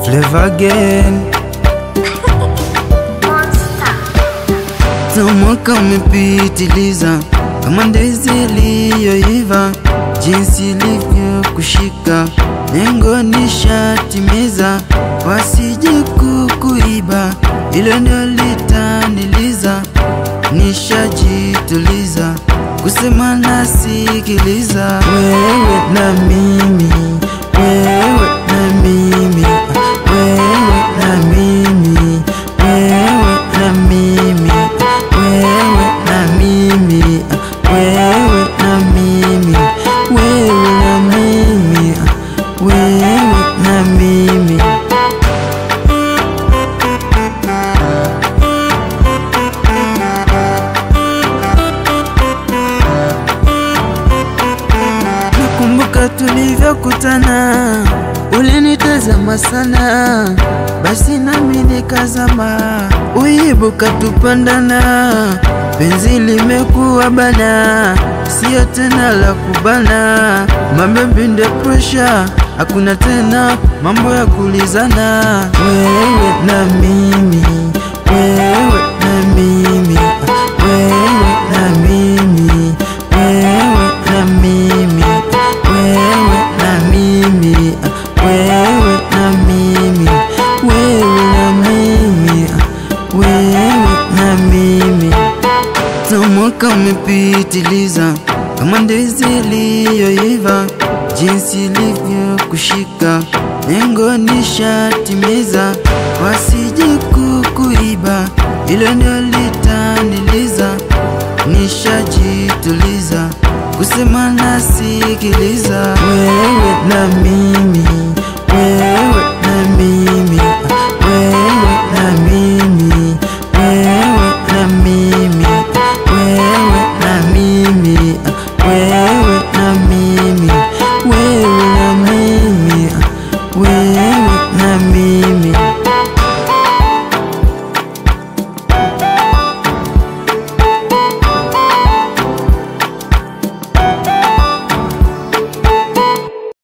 Flavor again. Mwaka umepitiliza kama ndizi iliyoiva, jinsi ilivyo kushika lengo nishatimiza, wasije kukuiba, ilo ndio litaniliza. Nishajituliza kusema nasikiliza, wewe na mimi, wewe na mimi, wewe na mimi, wewe na mimi, wewe na mimi, wewe na mimi, wewe na mimi, wewe na mimi. Nakumbuka tulivyokutana, ulinitazama sana, basi nami nikazama, uibuka tupandana, penzi limekuwa bana, sio tena la kubana. Mabebe ndio pressure, hakuna tena mambo ya kulizana. Wewe na mimi, wewe na mimi, wewe na mimi, wewe na mimi, wewe na mimi, wewe na mimi, wewe na mimi, wewe na mimi. Mwaka umepitiliza kama ndizi iliyoiva, jinsi ilivyo kushika lengo nishatimiza, wasije kukuiba, ilo ndio litaniliza. Nishajituliza kusema nasikiliza, wewe na mimi, wewe na mimi.